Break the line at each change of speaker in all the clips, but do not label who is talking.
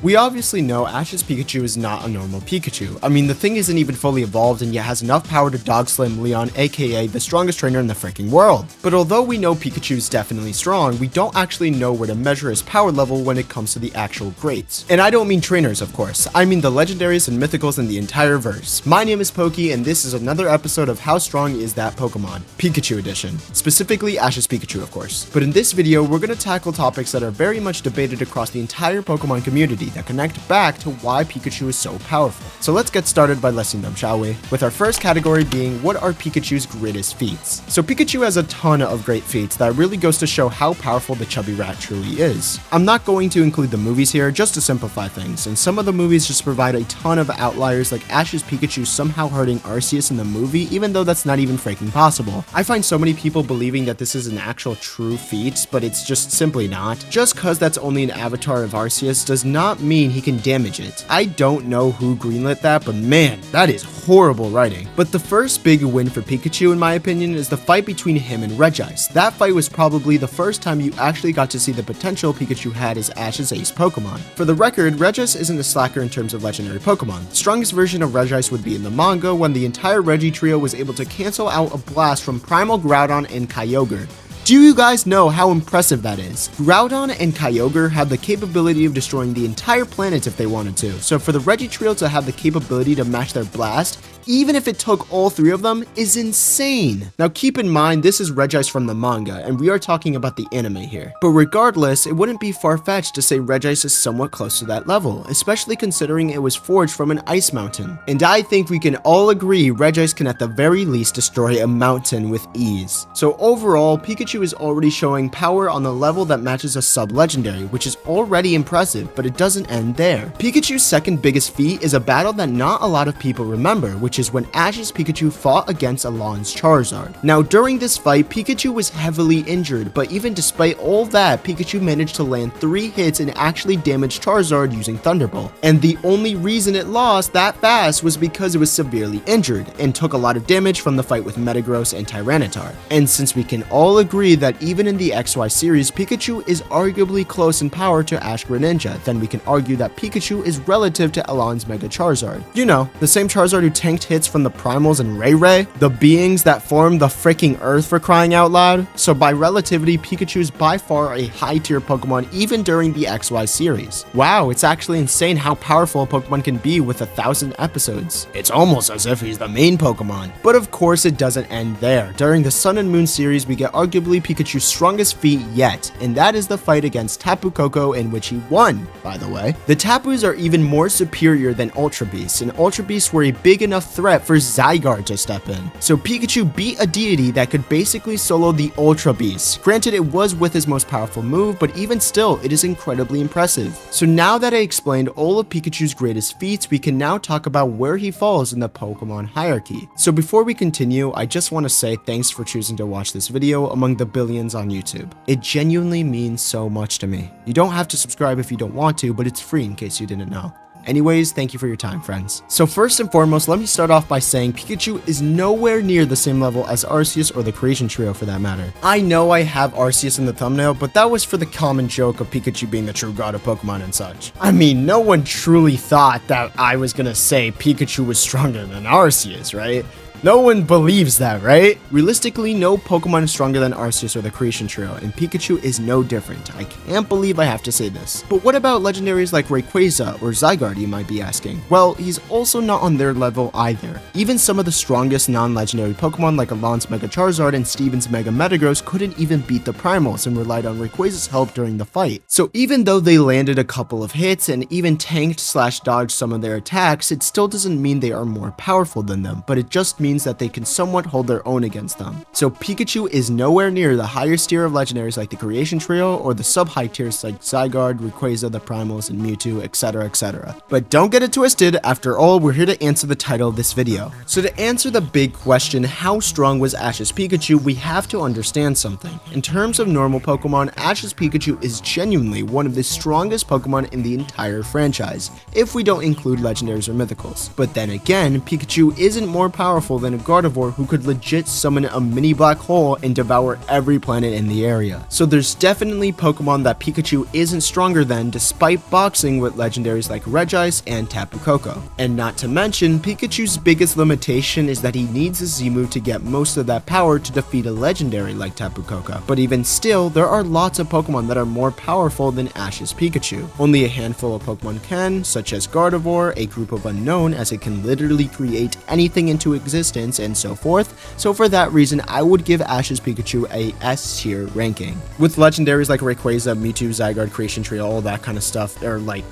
We obviously know Ash's Pikachu is not a normal Pikachu. I mean, the thing isn't even fully evolved and yet has enough power to dog slam Leon, aka the strongest trainer in the freaking world. But although we know Pikachu is definitely strong, we don't actually know where to measure his power level when it comes to the actual greats. And I don't mean trainers, of course. I mean the legendaries and mythicals in the entire verse. My name is Pokey, and this is another episode of How Strong Is That Pokemon? Pikachu Edition. Specifically Ash's Pikachu, of course. But in this video, we're going to tackle topics that are very much debated across the entire Pokemon community that connect back to why Pikachu is so powerful. So let's get started by listing them, shall we? With our first category being, what are Pikachu's greatest feats? So Pikachu has a ton of great feats that really goes to show how powerful the chubby rat truly is. I'm not going to include the movies here just to simplify things, and some of the movies just provide a ton of outliers, like Ash's Pikachu somehow hurting Arceus in the movie, even though that's not even freaking possible. I find so many people believing that this is an actual true feat, but it's just simply not. Just cause that's only an avatar of Arceus does not mean he can damage it. I don't know who greenlit that, but man, that is horrible writing. But the first big win for Pikachu, in my opinion, is the fight between him and Regice. That fight was probably the first time you actually got to see the potential Pikachu had as Ash's ace Pokemon. For the record, Regice isn't a slacker in terms of legendary Pokemon. The strongest version of Regice would be in the manga, when the entire Regi trio was able to cancel out a blast from Primal Groudon and Kyogre. Do you guys know how impressive that is? Groudon and Kyogre have the capability of destroying the entire planet if they wanted to, so for the Regi trio to have the capability to match their blast, even if it took all three of them, is insane. Now keep in mind, this is Regice from the manga, and we are talking about the anime here. But regardless, it wouldn't be far-fetched to say Regice is somewhat close to that level, especially considering it was forged from an ice mountain. And I think we can all agree Regice can at the very least destroy a mountain with ease. So overall, Pikachu is already showing power on the level that matches a sub-legendary, which is already impressive, but it doesn't end there. Pikachu's second biggest feat is a battle that not a lot of people remember, which is when Ash's Pikachu fought against Alon's Charizard. Now during this fight, Pikachu was heavily injured, but even despite all that, Pikachu managed to land 3 hits and actually damage Charizard using Thunderbolt. And the only reason it lost that fast was because it was severely injured, and took a lot of damage from the fight with Metagross and Tyranitar. And since we can all agree that even in the XY series, Pikachu is arguably close in power to Ash Greninja, then we can argue that Pikachu is relative to Alon's Mega Charizard. You know, the same Charizard who tanked hits from the Primals and Ray, the beings that form the freaking earth, for crying out loud. So by relativity, Pikachu is by far a high tier Pokemon even during the XY series. Wow, it's actually insane how powerful a Pokemon can be with 1,000 episodes. It's almost as if he's the main Pokemon. But of course it doesn't end there. During the Sun and Moon series, we get arguably Pikachu's strongest feat yet, and that is the fight against Tapu Koko, in which he won, by the way. The Tapus are even more superior than Ultra Beasts, and Ultra Beasts were a big enough threat for Zygarde to step in. So Pikachu beat a deity that could basically solo the Ultra Beasts. Granted, it was with his most powerful move, but even still, it is incredibly impressive. So now that I explained all of Pikachu's greatest feats, we can now talk about where he falls in the Pokemon hierarchy. So before we continue, I just want to say thanks for choosing to watch this video among the billions on YouTube. It genuinely means so much to me. You don't have to subscribe if you don't want to, but it's free in case you didn't know. Anyways, thank you for your time, friends. So first and foremost, let me start off by saying Pikachu is nowhere near the same level as Arceus or the Creation Trio for that matter. I know I have Arceus in the thumbnail, but that was for the common joke of Pikachu being the true god of Pokemon and such. I mean, no one truly thought that I was gonna say Pikachu was stronger than Arceus, right? No one believes that, right? Realistically, no Pokemon is stronger than Arceus or the Creation Trio, and Pikachu is no different. I can't believe I have to say this. But what about legendaries like Rayquaza or Zygarde, you might be asking? Well, he's also not on their level either. Even some of the strongest non-legendary Pokemon like Alon's Mega Charizard and Steven's Mega Metagross couldn't even beat the Primals and relied on Rayquaza's help during the fight. So even though they landed a couple of hits and even tanked/dodged some of their attacks, it still doesn't mean they are more powerful than them, but it just means that they can somewhat hold their own against them. So Pikachu is nowhere near the highest tier of legendaries like the Creation Trio or the sub-high tiers like Zygarde, Rayquaza, the Primals, and Mewtwo, etc, etc. But don't get it twisted, after all, we're here to answer the title of this video. So to answer the big question, how strong was Ash's Pikachu, we have to understand something. In terms of normal Pokemon, Ash's Pikachu is genuinely one of the strongest Pokemon in the entire franchise, if we don't include legendaries or mythicals. But then again, Pikachu isn't more powerful than a Gardevoir who could legit summon a mini black hole and devour every planet in the area. So there's definitely Pokemon that Pikachu isn't stronger than despite boxing with legendaries like Regice and Tapu Koko. And not to mention, Pikachu's biggest limitation is that he needs a Z-move to get most of that power to defeat a legendary like Tapu Koko. But even still, there are lots of Pokemon that are more powerful than Ash's Pikachu. Only a handful of Pokemon can, such as Gardevoir, a group of unknown as it can literally create anything into existence and so forth. So for that reason, I would give Ash's Pikachu a S tier ranking. With legendaries like Rayquaza, Mewtwo, Zygarde, Creation Tree, all that kind of stuff, they're like,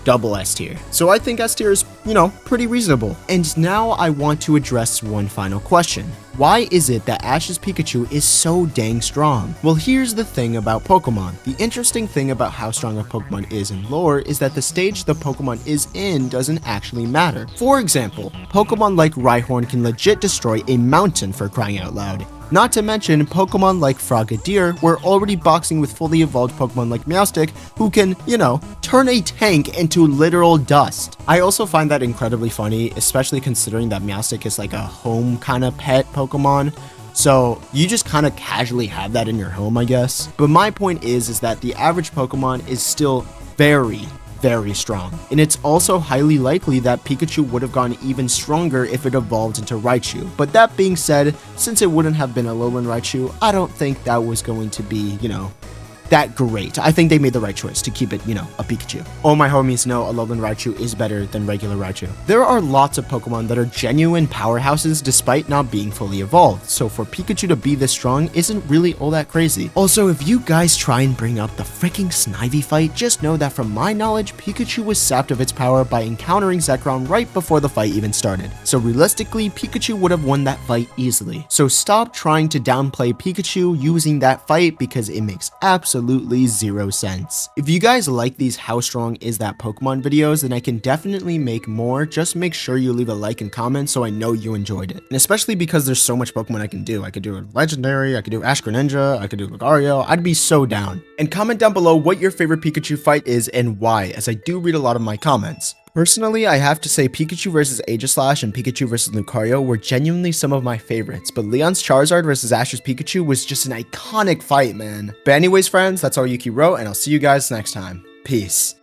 double S tier. So I think S tier is, pretty reasonable. And now I want to address one final question. Why is it that Ash's Pikachu is so dang strong? Well, here's the thing about Pokemon. The interesting thing about how strong a Pokemon is in lore is that the stage the Pokemon is in doesn't actually matter. For example, Pokemon like Rhyhorn can legit destroy a mountain, for crying out loud. Not to mention, Pokemon like Frogadier were already boxing with fully evolved Pokemon like Meowstic, who can, turn a tank into literal dust. I also find that incredibly funny, especially considering that Meowstic is like a home kind of pet Pokemon. So you just kind of casually have that in your home, I guess. But my point is that the average Pokemon is still very strong. And it's also highly likely that Pikachu would have gotten even stronger if it evolved into Raichu. But that being said, since it wouldn't have been a Alolan Raichu, I don't think that was going to be, that great. I think they made the right choice to keep it, a Pikachu. All my homies know Alolan Raichu is better than regular Raichu. There are lots of Pokemon that are genuine powerhouses despite not being fully evolved, so for Pikachu to be this strong isn't really all that crazy. Also, if you guys try and bring up the freaking Snivy fight, just know that from my knowledge, Pikachu was sapped of its power by encountering Zekrom right before the fight even started. So realistically, Pikachu would have won that fight easily. So stop trying to downplay Pikachu using that fight because it makes absolutely zero sense. If you guys like these how strong is that Pokemon videos, then I can definitely make more. Just make sure you leave a like and comment so I know you enjoyed it. And especially because there's so much Pokemon I can do. I could do a Legendary, I could do Ash Greninja, I could do Lucario. I'd be so down. And comment down below what your favorite Pikachu fight is and why, as I do read a lot of my comments. Personally, I have to say Pikachu vs Aegislash and Pikachu vs Lucario were genuinely some of my favorites, but Leon's Charizard vs Ash's Pikachu was just an iconic fight, man. But anyways, friends, that's all Yuki wrote, and I'll see you guys next time. Peace.